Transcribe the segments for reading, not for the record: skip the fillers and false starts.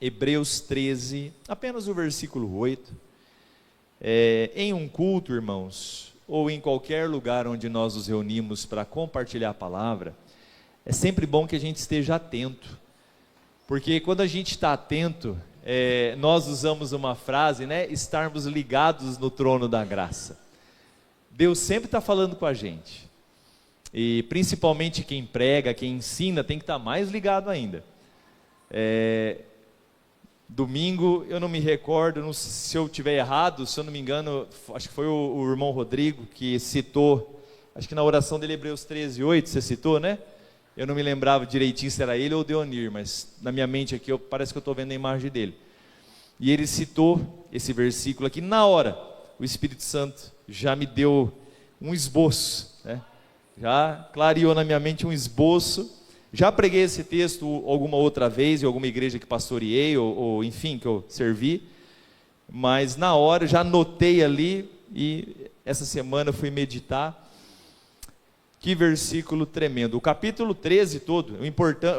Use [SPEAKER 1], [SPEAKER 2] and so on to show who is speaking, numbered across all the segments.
[SPEAKER 1] Hebreus 13, apenas o versículo 8. Em um culto, irmãos, ou em qualquer lugar onde nós nos reunimos para compartilhar a palavra, é sempre bom que a gente esteja atento, porque quando a gente está atento, nós usamos uma frase, né? Estarmos ligados no trono da graça. Deus sempre está falando com a gente, e principalmente quem prega, quem ensina, tem que estar mais ligado ainda. Domingo, eu não me recordo, não sei se eu estiver errado, se eu não me engano, acho que foi o irmão Rodrigo que citou, acho que na oração dele, Hebreus 13, 8, você citou, né? Eu não me lembrava direitinho se era ele ou Deonir, mas na minha mente aqui, parece que eu estou vendo a imagem dele. E ele citou esse versículo aqui, na hora, o Espírito Santo já me deu um esboço, né? Já clareou na minha mente um esboço. Já preguei esse texto alguma outra vez, em alguma igreja que pastoreei, ou enfim, que eu servi, mas na hora já anotei ali, e essa semana eu fui meditar. Que versículo tremendo. O capítulo 13 todo,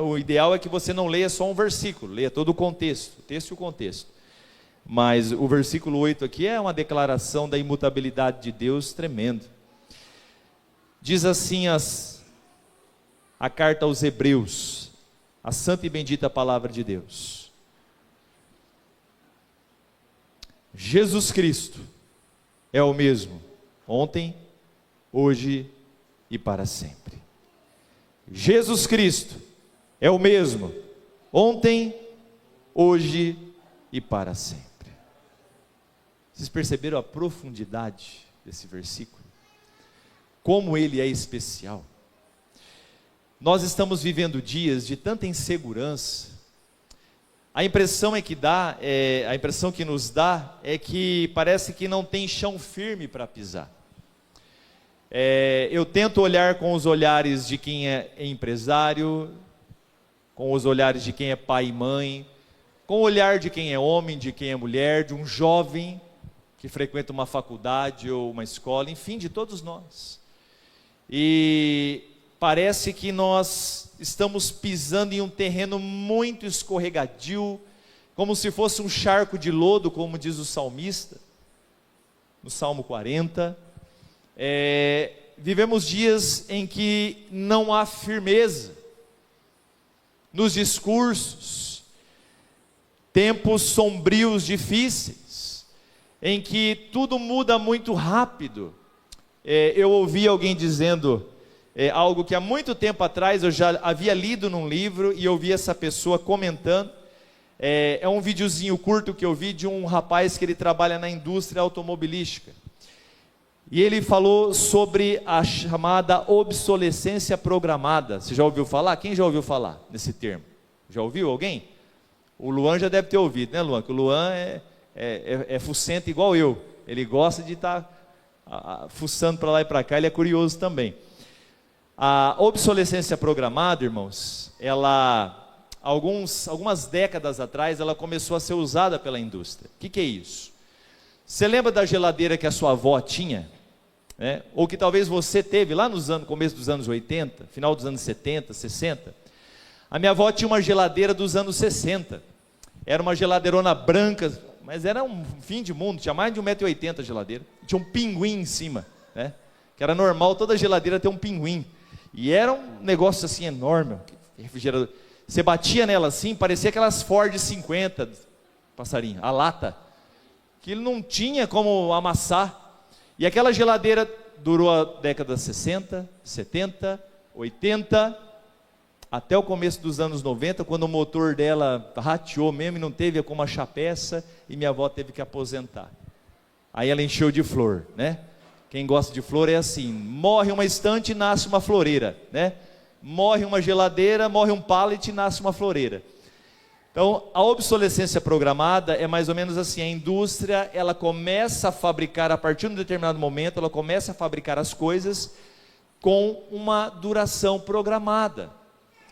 [SPEAKER 1] o ideal é que você não leia só um versículo, leia todo o contexto, o texto e o contexto. Mas o versículo 8 aqui é uma declaração da imutabilidade de Deus tremendo. Diz assim a carta aos Hebreus, a santa e bendita palavra de Deus. Jesus Cristo é o mesmo, ontem, hoje e para sempre. Jesus Cristo é o mesmo, ontem, hoje e para sempre. Vocês perceberam a profundidade desse versículo? Como ele é especial. Nós estamos vivendo dias de tanta insegurança. A impressão que nos dá é que parece que não tem chão firme para pisar. Eu tento olhar com os olhares de quem é empresário, com os olhares de quem é pai e mãe, com o olhar de quem é homem, de quem é mulher, de um jovem que frequenta uma faculdade ou uma escola, enfim, de todos nós. E parece que nós estamos pisando em um terreno muito escorregadio, como se fosse um charco de lodo, como diz o salmista, no Salmo 40. Vivemos dias em que não há firmeza nos discursos, tempos sombrios, difíceis, em que tudo muda muito rápido. Eu ouvi alguém dizendo algo que há muito tempo atrás eu já havia lido num livro, e eu vi essa pessoa comentando. É um videozinho curto que eu vi de um rapaz que ele trabalha na indústria automobilística. E ele falou sobre a chamada obsolescência programada. Você já ouviu falar? Quem já ouviu falar nesse termo? Já ouviu alguém? O Luan já deve ter ouvido, né, Luan? Que o Luan é fuçento igual eu. Ele gosta de estar fuçando para lá e para cá, ele é curioso também. A obsolescência programada, irmãos, algumas décadas atrás, ela começou a ser usada pela indústria. O que é isso? Você lembra da geladeira que a sua avó tinha? Ou que talvez você teve lá começo dos anos 80, final dos anos 70, 60. A minha avó tinha uma geladeira dos anos 60. Era uma geladeirona branca, mas era um fim de mundo, tinha mais de 1,80 m a geladeira. Tinha um pinguim em cima, né? Que era normal toda geladeira ter um pinguim. E era um negócio assim enorme, refrigerador. Você batia nela assim, parecia aquelas Ford 50, passarinho, a lata, que ele não tinha como amassar. E aquela geladeira durou a década 60, 70, 80, até o começo dos anos 90, quando o motor dela rateou mesmo e não teve como achar peça, e minha avó teve que aposentar. Aí ela encheu de flor, né? Quem gosta de flor é assim, morre uma estante e nasce uma floreira, né? Morre uma geladeira, morre um pallet e nasce uma floreira. Então, a obsolescência programada é mais ou menos assim, a indústria, ela começa a fabricar, a partir de um determinado momento, ela começa a fabricar as coisas com uma duração programada.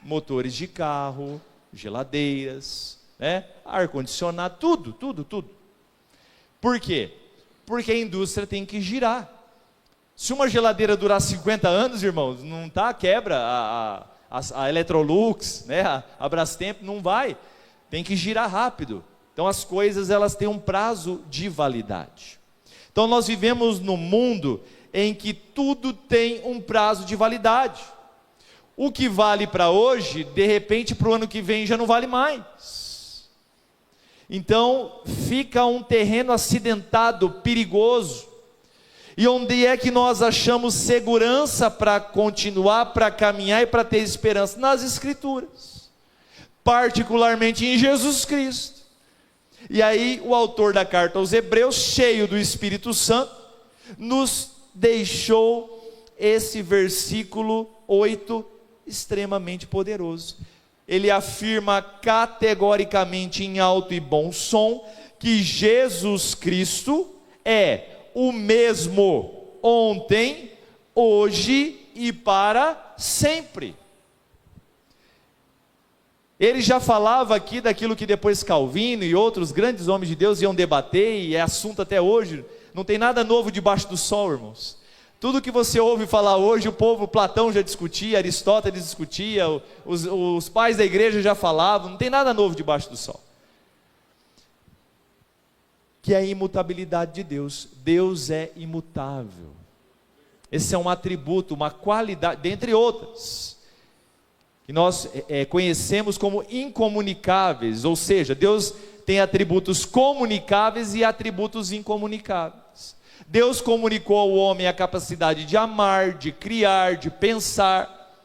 [SPEAKER 1] Motores de carro, geladeiras, né? Ar-condicionado, tudo. Por quê? Porque a indústria tem que girar. Se uma geladeira durar 50 anos, irmãos, não quebra a Electrolux, né? A Brastemp não vai. tem que girar rápido. Então as coisas, elas têm um prazo de validade. Então nós vivemos num mundo em que tudo tem um prazo de validade. O que vale para hoje, de repente para o ano que vem já não vale mais. Então fica um terreno acidentado, perigoso. E onde é que nós achamos segurança para continuar, para caminhar e para ter esperança? Nas Escrituras, particularmente em Jesus Cristo. E aí o autor da carta aos Hebreus, cheio do Espírito Santo, nos deixou esse versículo 8 extremamente poderoso. Ele afirma categoricamente em alto e bom som que Jesus Cristo é o mesmo ontem, hoje e para sempre. Ele já falava aqui daquilo que depois Calvino e outros grandes homens de Deus iam debater, e é assunto até hoje. Não tem nada novo debaixo do sol, irmãos. Tudo que você ouve falar hoje, o povo, Platão já discutia, Aristóteles discutia, os pais da igreja já falavam, não tem nada novo debaixo do sol. Que é a imutabilidade de Deus. Deus é imutável. Esse é um atributo, uma qualidade, dentre outras, que nós conhecemos como incomunicáveis, ou seja, Deus tem atributos comunicáveis e atributos incomunicáveis. Deus comunicou ao homem a capacidade de amar, de criar, de pensar,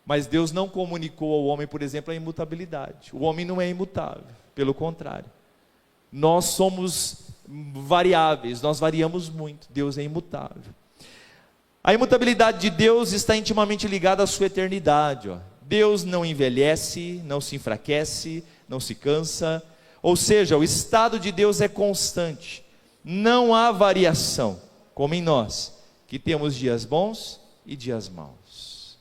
[SPEAKER 1] mas Deus não comunicou ao homem, por exemplo, a imutabilidade. O homem não é imutável, pelo contrário. Nós somos variáveis, nós variamos muito, Deus é imutável. A imutabilidade de Deus está intimamente ligada à sua eternidade. Deus não envelhece, não se enfraquece, não se cansa, ou seja, o estado de Deus é constante, não há variação, como em nós, que temos dias bons e dias maus.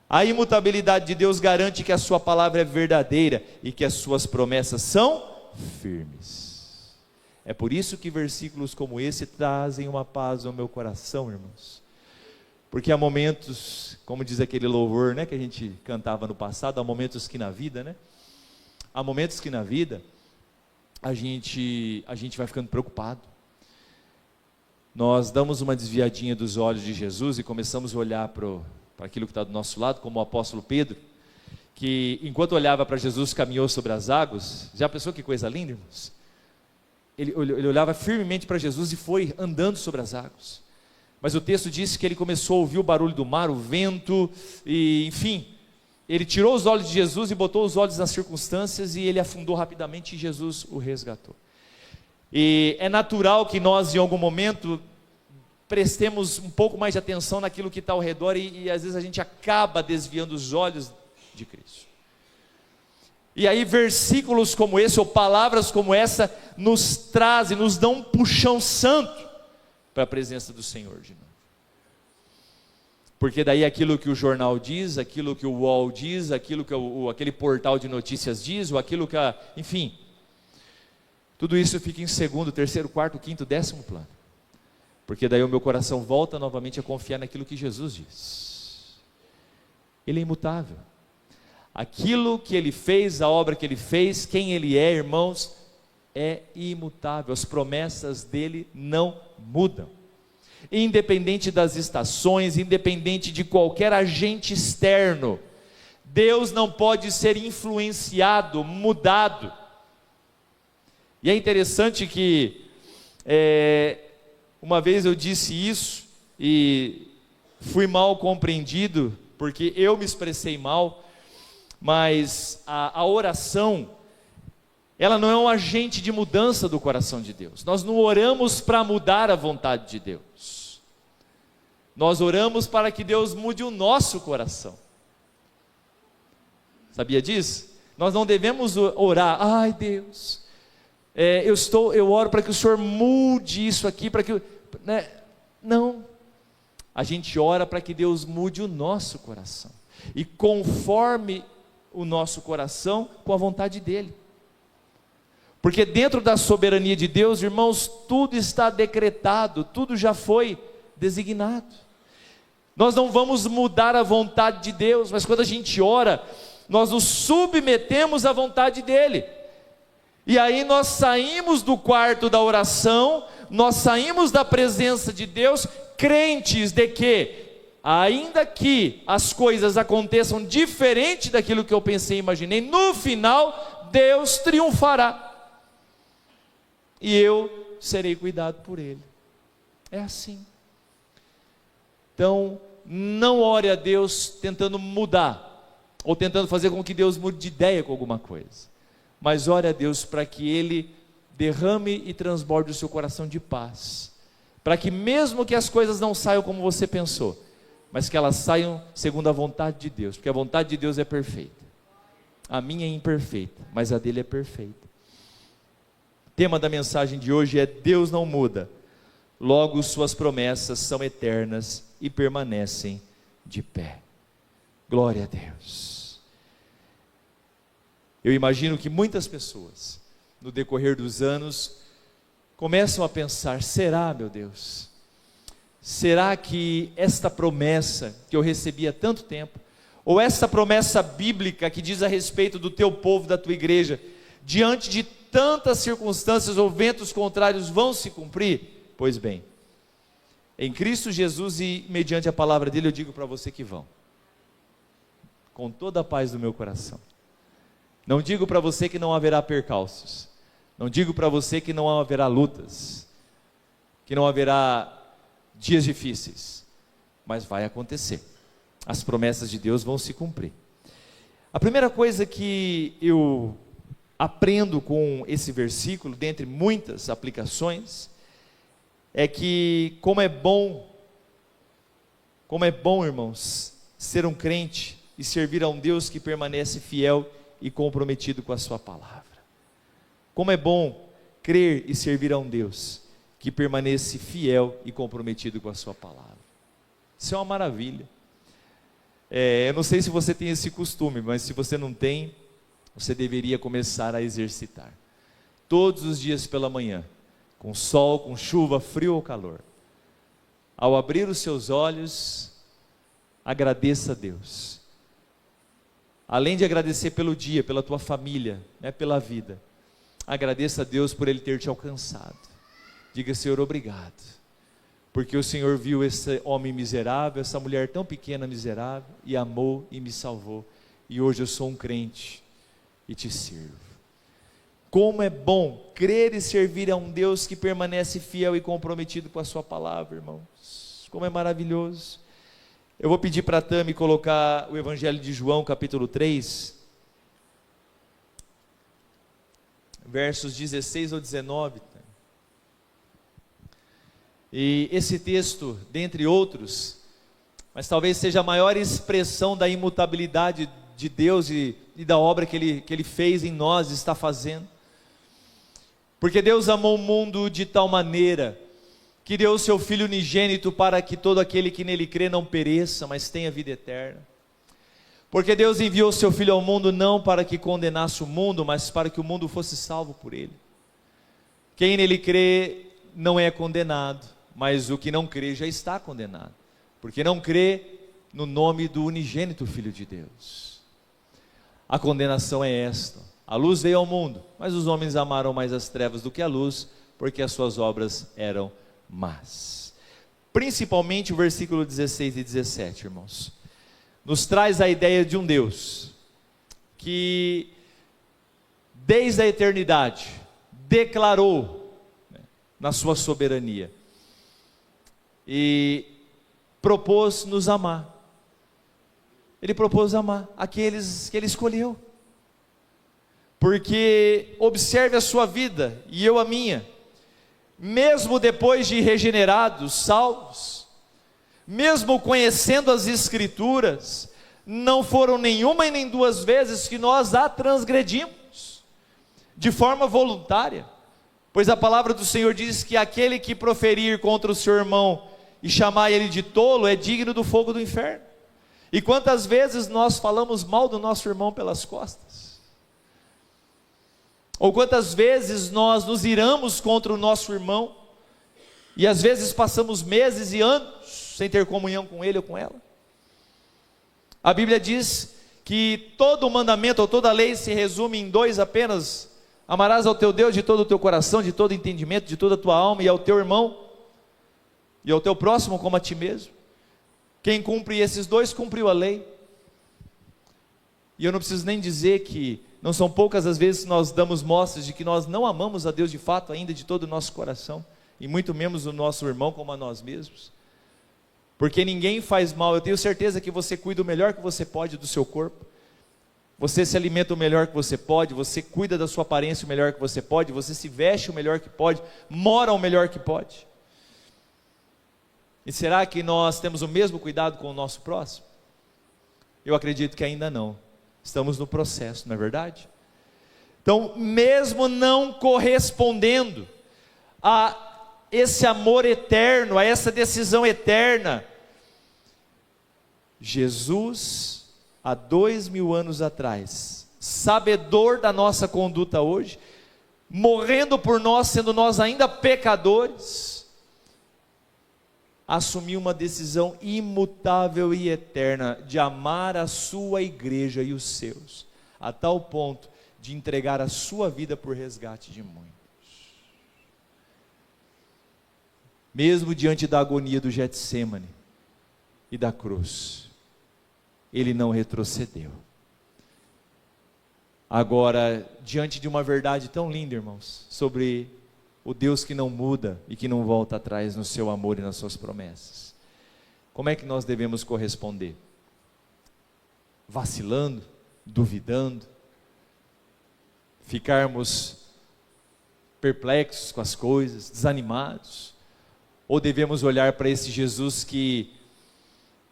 [SPEAKER 1] A imutabilidade de Deus garante que a sua palavra é verdadeira e que as suas promessas são firmes. É por isso que versículos como esse trazem uma paz ao meu coração, irmãos. Porque há momentos, como diz aquele louvor, né, que a gente cantava no passado, há momentos que na vida, né? Há momentos que na vida a gente vai ficando preocupado. Nós damos uma desviadinha dos olhos de Jesus e começamos a olhar para aquilo que está do nosso lado, como o apóstolo Pedro, que enquanto olhava para Jesus, caminhou sobre as águas. Já pensou que coisa linda, irmãos? Ele olhava firmemente para Jesus e foi andando sobre as águas. Mas o texto diz que ele começou a ouvir o barulho do mar, o vento, e enfim, ele tirou os olhos de Jesus e botou os olhos nas circunstâncias, e ele afundou rapidamente e Jesus o resgatou. E é natural que nós em algum momento prestemos um pouco mais de atenção naquilo que está ao redor, e às vezes a gente acaba desviando os olhos de Cristo. E aí versículos como esse, ou palavras como essa, nos trazem, nos dão um puxão santo para a presença do Senhor de novo. Porque daí aquilo que o jornal diz, aquilo que o UOL diz, aquilo que aquele portal de notícias diz, ou aquilo que enfim, tudo isso fica em segundo, terceiro, quarto, quinto, 10º plano. Porque daí o meu coração volta novamente a confiar naquilo que Jesus diz. Ele é imutável. Aquilo que ele fez, a obra que ele fez, quem ele é, irmãos, é imutável. As promessas dele não mudam. Independente das estações, independente de qualquer agente externo, Deus não pode ser influenciado, mudado. E é interessante que uma vez eu disse isso e fui mal compreendido, porque eu me expressei mal. Mas a oração, ela não é um agente de mudança do coração de Deus. Nós não oramos para mudar a vontade de Deus. Nós oramos para que Deus mude o nosso coração. Sabia disso? Nós não devemos orar, ai Deus, eu oro para que o Senhor mude isso aqui, para que, né? Não. A gente ora para que Deus mude o nosso coração. E conforme o nosso coração com a vontade dele. Porque dentro da soberania de Deus, irmãos, tudo está decretado, tudo já foi designado. Nós não vamos mudar a vontade de Deus, mas quando a gente ora, nós nos submetemos à vontade dEle. E aí nós saímos do quarto da oração, nós saímos da presença de Deus, crentes de que, ainda que as coisas aconteçam diferente daquilo que eu pensei e imaginei, no final Deus triunfará. E eu serei cuidado por Ele. É assim. Então, não ore a Deus tentando mudar, ou tentando fazer com que Deus mude de ideia com alguma coisa. Mas ore a Deus para que Ele derrame e transborde o seu coração de paz. Para que mesmo que as coisas não saiam como você pensou, mas que elas saiam segundo a vontade de Deus. Porque a vontade de Deus é perfeita. A minha é imperfeita, mas a dele é perfeita. O tema da mensagem de hoje é: Deus não muda, logo suas promessas são eternas e permanecem de pé. Glória a Deus. Eu imagino que muitas pessoas, no decorrer dos anos, começam a pensar: será, meu Deus? Será que esta promessa que eu recebi há tanto tempo, ou essa promessa bíblica que diz a respeito do teu povo, da tua igreja, diante de tantas circunstâncias ou ventos contrários, vão se cumprir? Pois bem, em Cristo Jesus e mediante a palavra dele, eu digo para você que vão, com toda a paz do meu coração. Não digo para você que não haverá percalços, não digo para você que não haverá lutas, que não haverá dias difíceis, mas vai acontecer. As promessas de Deus vão se cumprir. A primeira coisa que eu aprendo com esse versículo, dentre muitas aplicações, é que como é bom, irmãos, ser um crente e servir a um Deus que permanece fiel e comprometido com a sua palavra. Como é bom crer e servir a um Deus que permanece fiel e comprometido com a sua palavra. Isso é uma maravilha. Eu não sei se você tem esse costume, mas se você não tem, você deveria começar a exercitar. Todos os dias pela manhã, com sol, com chuva, frio ou calor. Ao abrir os seus olhos, agradeça a Deus. Além de agradecer pelo dia, pela tua família, pela vida, agradeça a Deus por Ele ter te alcançado. Diga: Senhor, obrigado, porque o Senhor viu esse homem miserável, essa mulher tão pequena, miserável, e amou e me salvou, e hoje eu sou um crente e te sirvo. Como é bom crer e servir a um Deus que permanece fiel e comprometido com a sua palavra, irmãos. Como é maravilhoso. Eu vou pedir para a Tami colocar o Evangelho de João, capítulo 3, versos 16 ao 19. E esse texto, dentre outros, mas talvez seja a maior expressão da imutabilidade de Deus e da obra que Ele fez em nós e está fazendo. Porque Deus amou o mundo de tal maneira que deu o seu Filho unigênito para que todo aquele que nele crê não pereça, mas tenha vida eterna. Porque Deus enviou o seu Filho ao mundo não para que condenasse o mundo, mas para que o mundo fosse salvo por ele. Quem nele crê não é condenado, mas o que não crê já está condenado, porque não crê no nome do unigênito Filho de Deus. A condenação é esta: a luz veio ao mundo, mas os homens amaram mais as trevas do que a luz, porque as suas obras eram más. Principalmente o versículo 16 e 17, irmãos, nos traz a ideia de um Deus que desde a eternidade declarou, na sua soberania, e propôs nos amar. Ele propôs amar aqueles que Ele escolheu. Porque observe a sua vida e eu a minha. Mesmo depois de regenerados, salvos, mesmo conhecendo as Escrituras, não foram nenhuma e nem duas vezes que nós a transgredimos, de forma voluntária. Pois a palavra do Senhor diz que aquele que proferir contra o seu irmão e chamar ele de tolo é digno do fogo do inferno. E quantas vezes nós falamos mal do nosso irmão pelas costas? Ou quantas vezes nós nos iramos contra o nosso irmão, e às vezes passamos meses e anos sem ter comunhão com ele ou com ela? A Bíblia diz que todo o mandamento ou toda a lei se resume em dois apenas: amarás ao teu Deus de todo o teu coração, de todo entendimento, de toda a tua alma, e ao teu irmão, e ao teu próximo como a ti mesmo. Quem cumpre esses dois, cumpriu a lei. E eu não preciso nem dizer que não são poucas as vezes que nós damos mostras de que nós não amamos a Deus de fato ainda de todo o nosso coração, e muito menos o nosso irmão como a nós mesmos. Porque ninguém faz mal. Eu tenho certeza que você cuida o melhor que você pode do seu corpo, você se alimenta o melhor que você pode, você cuida da sua aparência o melhor que você pode, você se veste o melhor que pode, mora o melhor que pode. E será que nós temos o mesmo cuidado com o nosso próximo? Eu acredito que ainda não. Estamos no processo, não é verdade? Então, mesmo não correspondendo a esse amor eterno, a essa decisão eterna, Jesus, há 2000 anos atrás, sabedor da nossa conduta hoje, morrendo por nós, sendo nós ainda pecadores, assumiu uma decisão imutável e eterna de amar a sua igreja e os seus, a tal ponto de entregar a sua vida por resgate de muitos. Mesmo diante da agonia do Getsêmani e da cruz, ele não retrocedeu. Agora, diante de uma verdade tão linda, irmãos, sobre o Deus que não muda e que não volta atrás no seu amor e nas suas promessas, como é que nós devemos corresponder? Vacilando, duvidando, ficarmos perplexos com as coisas, desanimados? Ou devemos olhar para esse Jesus que,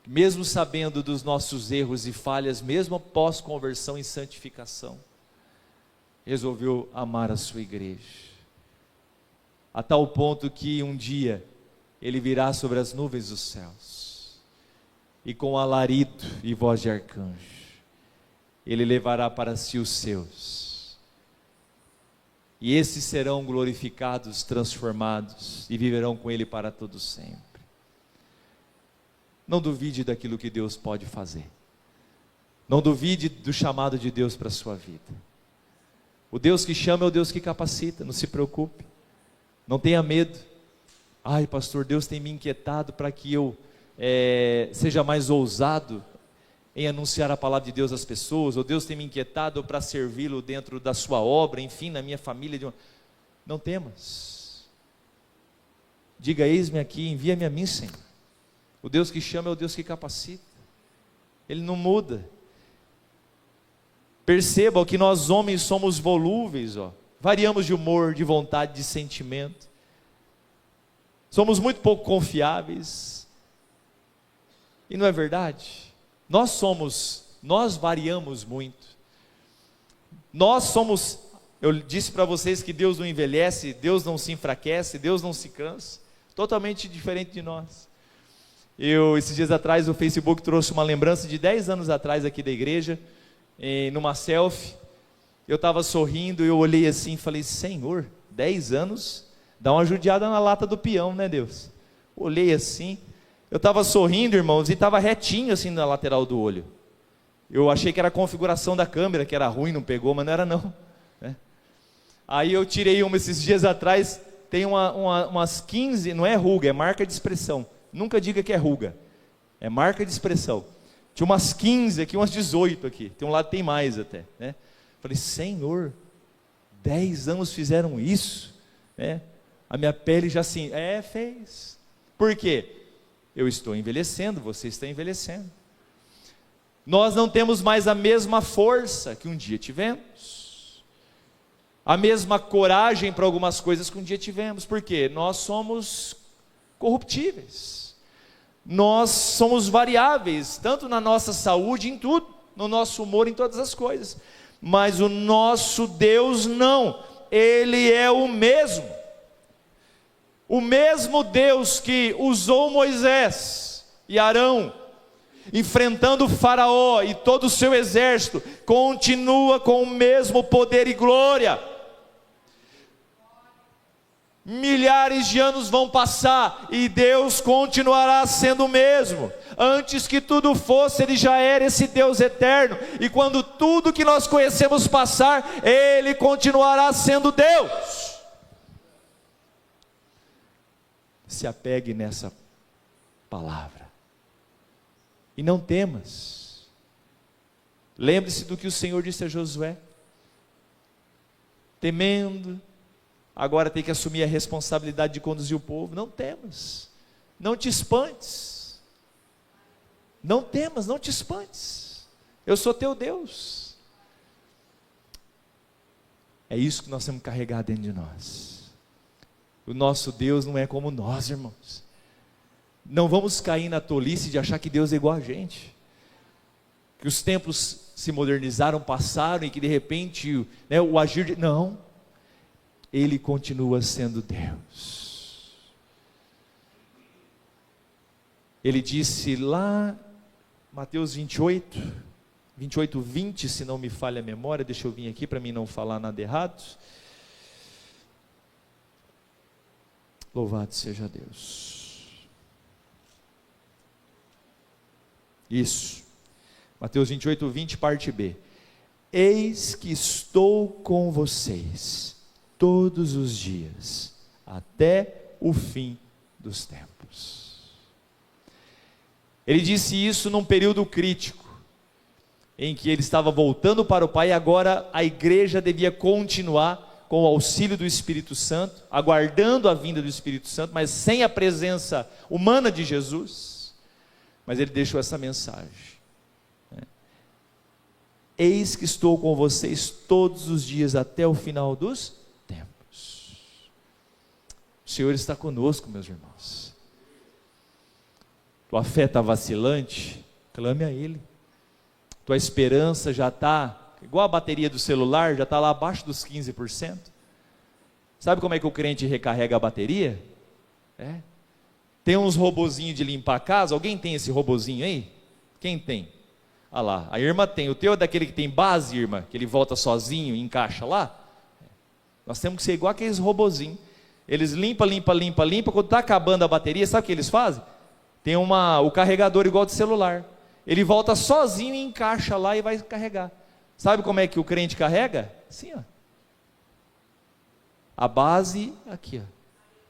[SPEAKER 1] mesmo sabendo dos nossos erros e falhas, mesmo após conversão e santificação, resolveu amar a sua igreja, a tal ponto que um dia ele virá sobre as nuvens dos céus, e com alarido e voz de arcanjo, ele levará para si os seus, e esses serão glorificados, transformados, e viverão com ele para todo sempre. Não duvide daquilo que Deus pode fazer, não duvide do chamado de Deus para a sua vida. O Deus que chama é o Deus que capacita, não se preocupe. Não tenha medo. Ai, pastor, Deus tem me inquietado para que eu seja mais ousado em anunciar a palavra de Deus às pessoas, ou Deus tem me inquietado para servi-lo dentro da sua obra, enfim, na minha família. Não temas. Diga: eis-me aqui, envia-me a mim, Senhor. O Deus que chama é o Deus que capacita. Ele não muda. Perceba que nós homens somos volúveis, variamos de humor, de vontade, de sentimento, somos muito pouco confiáveis, e não é verdade? Nós variamos muito, eu disse para vocês que Deus não envelhece, Deus não se enfraquece, Deus não se cansa, totalmente diferente de nós. Esses dias atrás, o Facebook trouxe uma lembrança de 10 anos atrás aqui da igreja, numa selfie. Eu estava sorrindo, eu olhei assim e falei: Senhor, 10 anos, dá uma judiada na lata do peão, né, Deus? Olhei assim, eu estava sorrindo, irmãos, e estava retinho assim na lateral do olho. Eu achei que era a configuração da câmera, que era ruim, não pegou, mas não era não, né? Aí eu tirei uma esses dias atrás, tem umas 15, não é ruga, é marca de expressão. Nunca diga que é ruga, é marca de expressão. Tinha umas 15 aqui, umas 18 aqui, tem um lado que tem mais até, né? Falei: Senhor, 10 anos fizeram isso, né? A minha pele já assim, fez. Por quê? Eu estou envelhecendo, você está envelhecendo. Nós não temos mais a mesma força que um dia tivemos, a mesma coragem para algumas coisas que um dia tivemos. Por quê? Nós somos corruptíveis, nós somos variáveis, tanto na nossa saúde, em tudo, no nosso humor, em todas as coisas. Mas o nosso Deus não, Ele é o mesmo Deus que usou Moisés e Arão, enfrentando o faraó e todo o seu exército, continua com o mesmo poder e glória. milhares de anos vão passar e Deus continuará sendo o mesmo. Antes que tudo fosse, Ele já era esse Deus eterno, e quando tudo que nós conhecemos passar, Ele continuará sendo Deus. Se apegue nessa palavra e não temas. Lembre-se do que o Senhor disse a Josué: temendo, agora tem que assumir a responsabilidade de conduzir o povo. Não temas, não te espantes, não temas, não te espantes, eu sou teu Deus. É isso que nós temos que carregar dentro de nós. O nosso Deus não é como nós, irmãos. Não vamos cair na tolice de achar que Deus é igual a gente, que os tempos se modernizaram, passaram, e que de repente, né, o agir de... Não, Ele continua sendo Deus. Ele disse lá, Mateus 28, 20, se não me falha a memória, deixa eu vir aqui para mim não falar nada errado. Louvado seja Deus. Isso, Mateus 28, 20, parte B. Eis que estou com vocês todos os dias, até o fim dos tempos. Ele disse isso num período crítico, em que ele estava voltando para o Pai, e agora a igreja devia continuar com o auxílio do Espírito Santo, aguardando a vinda do Espírito Santo, mas sem a presença humana de Jesus. Mas ele deixou essa mensagem: eis que estou com vocês todos os dias até o final dos tempos. O Senhor está conosco, meus irmãos. Tua fé está vacilante? Clame a Ele. Tua esperança já está igual a bateria do celular, já está lá abaixo dos 15%. Sabe como é que o crente recarrega a bateria? Tem uns robozinhos de limpar a casa. Alguém tem esse robozinho aí? Quem tem? Ah lá, a irmã tem. O teu é daquele que tem base, irmã, que ele volta sozinho e encaixa lá? Nós temos que ser igual aqueles robozinhos. Eles limpam, quando está acabando a bateria, sabe o que eles fazem? Tem o carregador igual de celular. Ele volta sozinho e encaixa lá e vai carregar. Sabe como é que o crente carrega? Assim, ó. A base aqui, ó.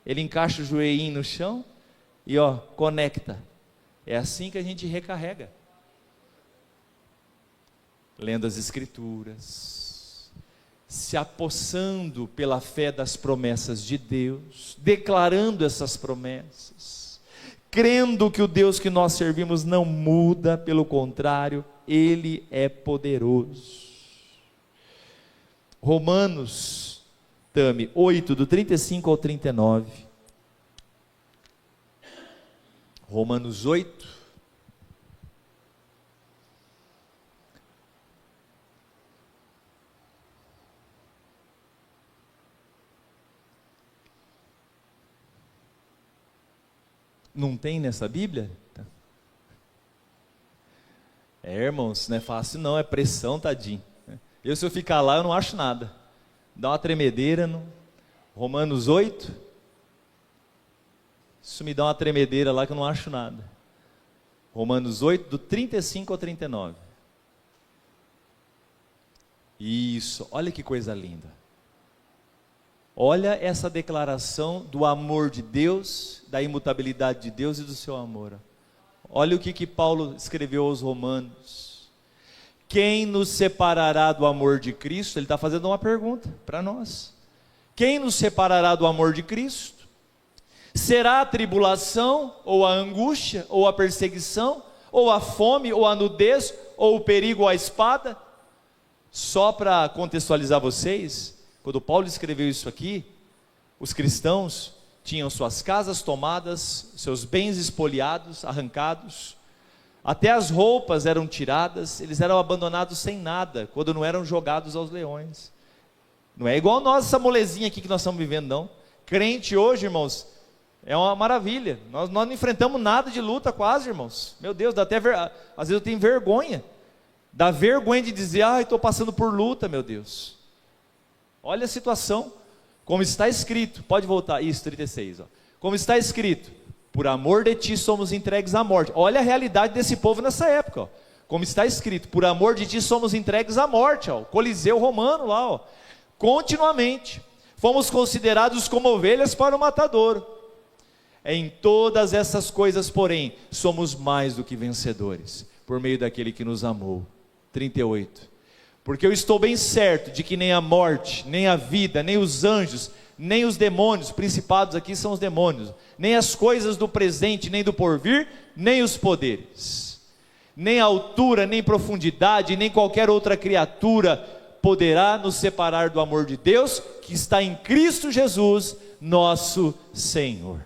[SPEAKER 1] Ele encaixa o joelhinho no chão e ó, conecta. É assim que a gente recarrega. Lendo as Escrituras, se apossando pela fé das promessas de Deus, declarando essas promessas, crendo que o Deus que nós servimos não muda, pelo contrário, Ele é poderoso. Romanos, Tami, 8, do 35 ao 39. Romanos 8. Não tem nessa Bíblia? Irmãos, não é fácil não, é pressão, tadinho. Se eu ficar lá, eu não acho nada. Dá uma tremedeira no Romanos 8. Isso me dá uma tremedeira lá que eu não acho nada. Romanos 8, do 35 ao 39. Isso, olha que coisa linda. Olha essa declaração do amor de Deus, da imutabilidade de Deus e do seu amor. Olha o que Paulo escreveu aos Romanos: quem nos separará do amor de Cristo? Ele está fazendo uma pergunta para nós. Quem nos separará do amor de Cristo? Será a tribulação, ou a angústia, ou a perseguição, ou a fome, ou a nudez, ou o perigo, ou a espada? Só para contextualizar vocês, quando Paulo escreveu isso aqui, os cristãos tinham suas casas tomadas, seus bens espoliados, arrancados, até as roupas eram tiradas, eles eram abandonados sem nada, quando não eram jogados aos leões. Não é igual nós, essa molezinha aqui que nós estamos vivendo, não. Crente hoje, irmãos, é uma maravilha. Nós não enfrentamos nada de luta quase, irmãs. Meu Deus, dá até às vezes eu tenho vergonha. Dá vergonha de dizer, estou passando por luta, meu Deus. Olha a situação. como está escrito, pode voltar, isso, 36, ó. Como está escrito, por amor de ti somos entregues à morte. Olha a realidade desse povo nessa época, ó. Como está escrito, por amor de ti somos entregues à morte, ó. Coliseu romano lá, ó. Continuamente, fomos considerados como ovelhas para o matador. Em todas essas coisas, porém, somos mais do que vencedores, por meio daquele que nos amou. 38. Porque eu estou bem certo de que nem a morte, nem a vida, nem os anjos, nem os demônios, principados aqui são os demônios, nem as coisas do presente, nem do porvir, nem os poderes, nem a altura, nem profundidade, nem qualquer outra criatura poderá nos separar do amor de Deus, que está em Cristo Jesus, nosso Senhor.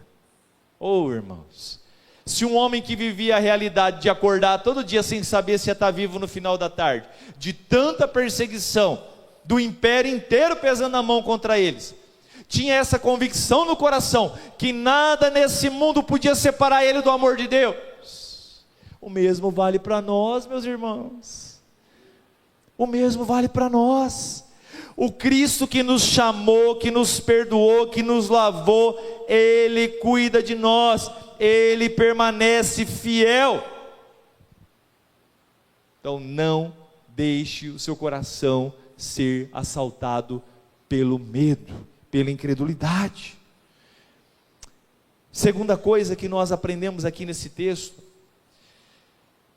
[SPEAKER 1] Oh, irmãos, se um homem que vivia a realidade de acordar todo dia sem saber se ia estar vivo no final da tarde, de tanta perseguição, do império inteiro pesando a mão contra eles, tinha essa convicção no coração, que nada nesse mundo podia separar ele do amor de Deus, o mesmo vale para nós, meus irmãos, o mesmo vale para nós. O Cristo que nos chamou, que nos perdoou, que nos lavou, Ele cuida de nós, Ele permanece fiel. Então não deixe o seu coração ser assaltado pelo medo, pela incredulidade. Segunda coisa que nós aprendemos aqui nesse texto: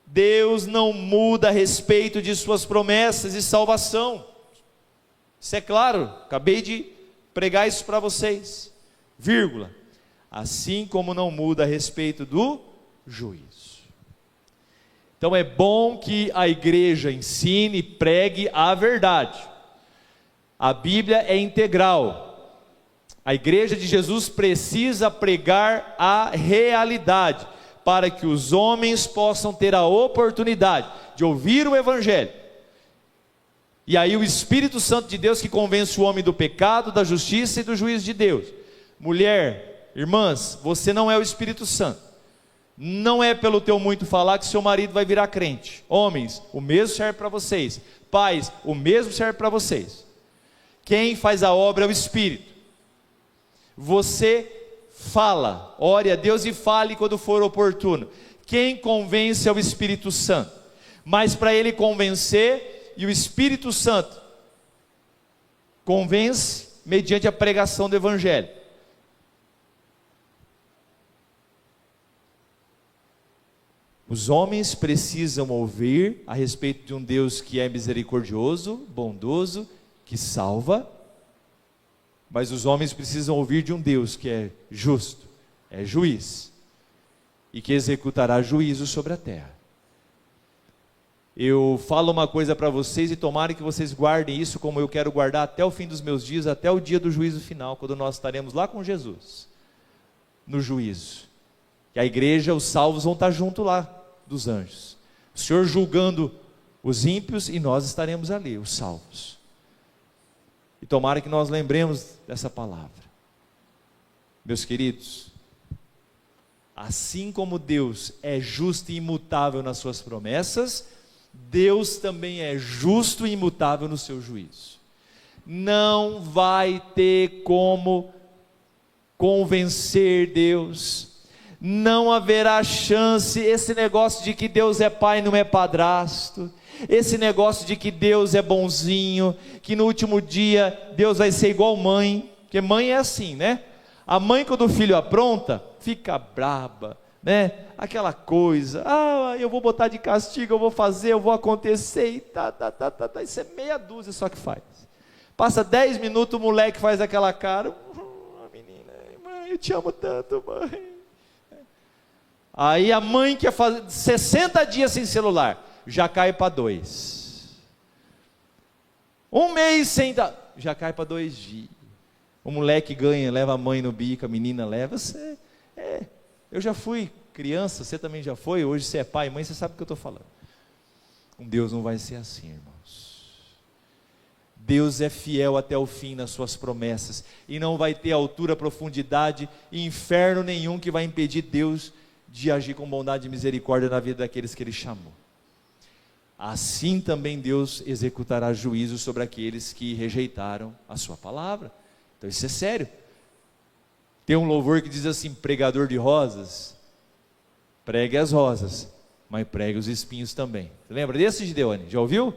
[SPEAKER 1] Deus não muda a respeito de suas promessas de salvação. Isso é claro, acabei de pregar isso para vocês, vírgula, assim como não muda a respeito do juízo. Então é bom que a igreja ensine e pregue a verdade. A Bíblia é integral. A igreja de Jesus precisa pregar a realidade, para que os homens possam ter a oportunidade de ouvir o Evangelho. E aí o Espírito Santo de Deus que convence o homem do pecado, da justiça e do juízo de Deus. Mulher, irmãs, você não é o Espírito Santo. Não é pelo teu muito falar que seu marido vai virar crente. Homens, o mesmo serve para vocês. Pais, o mesmo serve para vocês. Quem faz a obra é o Espírito. Você fala, ore a Deus e fale quando for oportuno. Quem convence é o Espírito Santo. Mas para ele convencer, e o Espírito Santo convence mediante a pregação do Evangelho. Os homens precisam ouvir a respeito de um Deus que é misericordioso, bondoso, que salva, mas os homens precisam ouvir de um Deus que é justo, é juiz, e que executará juízo sobre a terra. Eu falo uma coisa para vocês e tomara que vocês guardem isso como eu quero guardar até o fim dos meus dias, até o dia do juízo final, quando nós estaremos lá com Jesus, no juízo. E a igreja, os salvos vão estar junto lá dos anjos. O Senhor julgando os ímpios e nós estaremos ali, os salvos. E tomara que nós lembremos dessa palavra. Meus queridos, assim como Deus é justo e imutável nas suas promessas, Deus também é justo e imutável no seu juízo. Não vai ter como convencer Deus, não haverá chance. Esse negócio de que Deus é pai não é padrasto, esse negócio de que Deus é bonzinho, que no último dia Deus vai ser igual mãe, porque mãe é assim, né? A mãe, quando o filho apronta, fica braba, né? Aquela coisa, eu vou botar de castigo, eu vou fazer, eu vou acontecer, e isso é meia dúzia só que faz. Passa 10 minutos, o moleque faz aquela cara, menina, mãe, eu te amo tanto, mãe. Aí a mãe quer fazer 60 dias sem celular, já cai para 2. Um mês sem, já cai para 2 dias. O moleque ganha, leva a mãe no bico, a menina leva, eu já fui criança, você também já foi, hoje você é pai e mãe, você sabe o que eu estou falando. Com Deus não vai ser assim, irmãos. Deus é fiel até o fim nas suas promessas, e não vai ter altura, profundidade e inferno nenhum que vai impedir Deus de agir com bondade e misericórdia na vida daqueles que Ele chamou. Assim também Deus executará juízo sobre aqueles que rejeitaram a sua palavra. Então isso é sério. Tem um louvor que diz assim: pregador de rosas, pregue as rosas, mas pregue os espinhos também. Você lembra desse, Gideone? Já ouviu?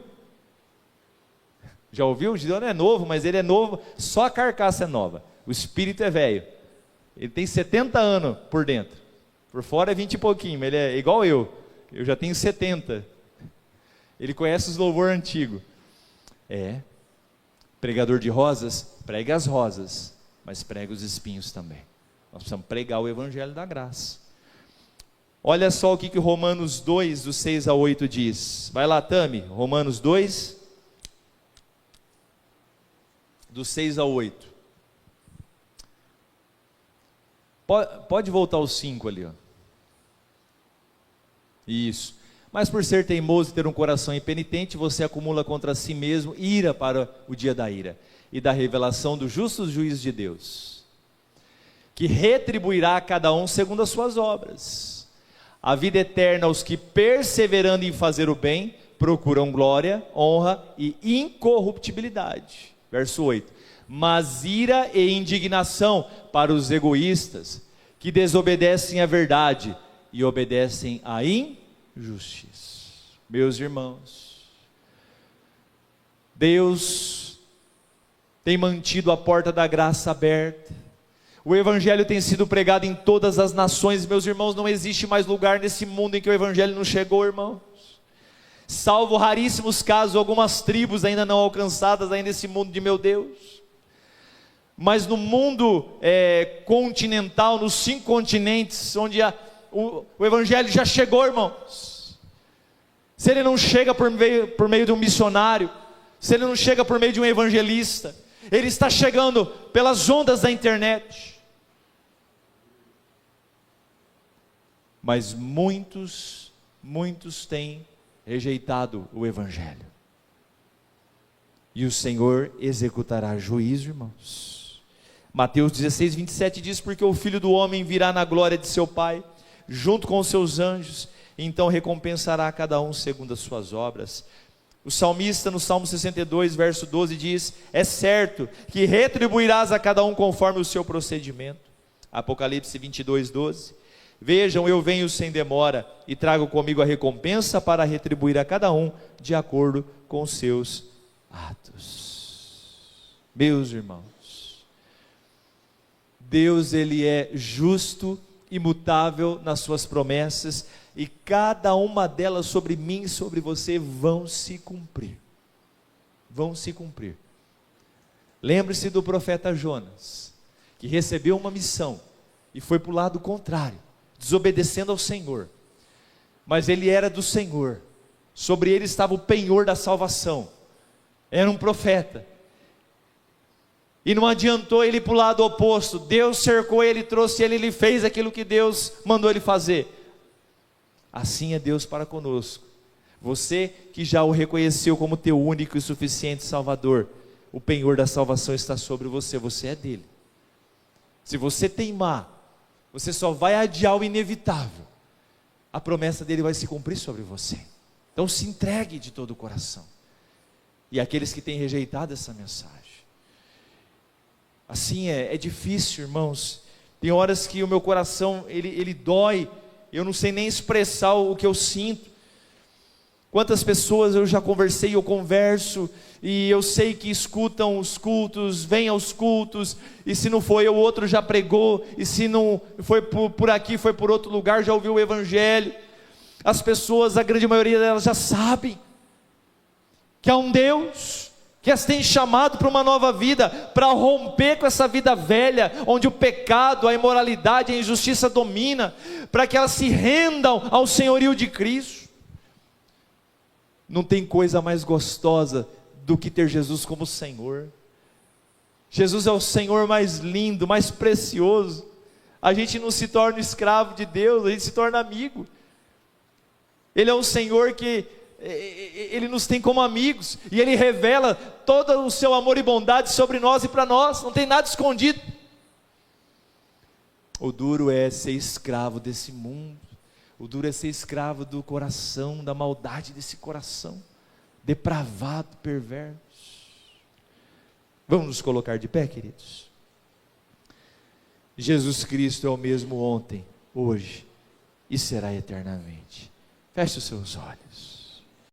[SPEAKER 1] Já ouviu? O Gideone é novo, mas ele é novo, só a carcaça é nova, o espírito é velho. Ele tem 70 anos por dentro, por fora é 20 e pouquinho, mas ele é igual eu já tenho 70. Ele conhece os louvores antigos. Pregador de rosas, pregue as rosas, mas pregue os espinhos também. Nós precisamos pregar o evangelho da graça. Olha só o que Romanos 2, do 6 a 8 diz. Vai lá, Tami, Romanos 2, do 6 a 8. Pode voltar ao 5 ali, ó. Isso. Mas por ser teimoso e ter um coração impenitente, você acumula contra si mesmo ira para o dia da ira e da revelação do justo juiz de Deus, que retribuirá a cada um segundo as suas obras. A vida eterna aos que, perseverando em fazer o bem, procuram glória, honra e incorruptibilidade. Verso 8. Mas ira e indignação para os egoístas, que desobedecem à verdade e obedecem à injustiça. Meus irmãos, Deus tem mantido a porta da graça aberta, o evangelho tem sido pregado em todas as nações. Meus irmãos, não existe mais lugar nesse mundo em que o evangelho não chegou, irmãos, salvo raríssimos casos, algumas tribos ainda não alcançadas ainda nesse mundo de meu Deus. Mas no mundo continental, nos 5 continentes, onde o evangelho já chegou, irmãos, se ele não chega por meio de um missionário, se ele não chega por meio de um evangelista, ele está chegando pelas ondas da internet. Mas muitos têm rejeitado o evangelho, e o Senhor executará juízo, irmãos. Mateus 16, 27 diz: porque o Filho do Homem virá na glória de seu Pai, junto com os seus anjos, então recompensará a cada um segundo as suas obras. O salmista no Salmo 62, verso 12 diz: é certo que retribuirás a cada um conforme o seu procedimento. Apocalipse 22, 12: vejam, eu venho sem demora, e trago comigo a recompensa para retribuir a cada um de acordo com os seus atos. Meus irmãos, Deus, Ele é justo, imutável nas suas promessas, e cada uma delas sobre mim e sobre você vão se cumprir. Vão se cumprir. Lembre-se do profeta Jonas, que recebeu uma missão e foi para o lado contrário, desobedecendo ao Senhor. Mas ele era do Senhor, sobre ele estava o penhor da salvação, era um profeta. E não adiantou ele ir para o lado oposto. Deus cercou ele, trouxe ele, ele fez aquilo que Deus mandou ele fazer. Assim é Deus para conosco. Você que já o reconheceu como teu único e suficiente Salvador, o penhor da salvação está sobre você, você é dele. Se você teimar, você só vai adiar o inevitável, a promessa dele vai se cumprir sobre você. Então se entregue de todo o coração. E aqueles que têm rejeitado essa mensagem, assim é difícil, irmãos. Tem horas que o meu coração, ele dói, eu não sei nem expressar o que eu sinto. Quantas pessoas eu já conversei, eu converso, e eu sei que escutam os cultos, vêm aos cultos, e se não foi o outro já pregou, e se não foi por aqui, foi por outro lugar, já ouviu o evangelho. As pessoas, a grande maioria delas já sabem que há um Deus que as tem chamado para uma nova vida, para romper com essa vida velha, onde o pecado, a imoralidade, a injustiça domina, para que elas se rendam ao senhorio de Cristo. Não tem coisa mais gostosa do que ter Jesus como Senhor. Jesus é o Senhor mais lindo, mais precioso. A gente não se torna escravo de Deus, a gente se torna amigo. Ele é um Senhor que Ele nos tem como amigos, e Ele revela todo o seu amor e bondade sobre nós e para nós, não tem nada escondido. O duro é ser escravo desse mundo, o duro é ser escravo do coração, da maldade desse coração, depravado, perverso. Vamos nos colocar de pé, queridos? Jesus Cristo é o mesmo ontem, hoje e será eternamente. Feche os seus olhos.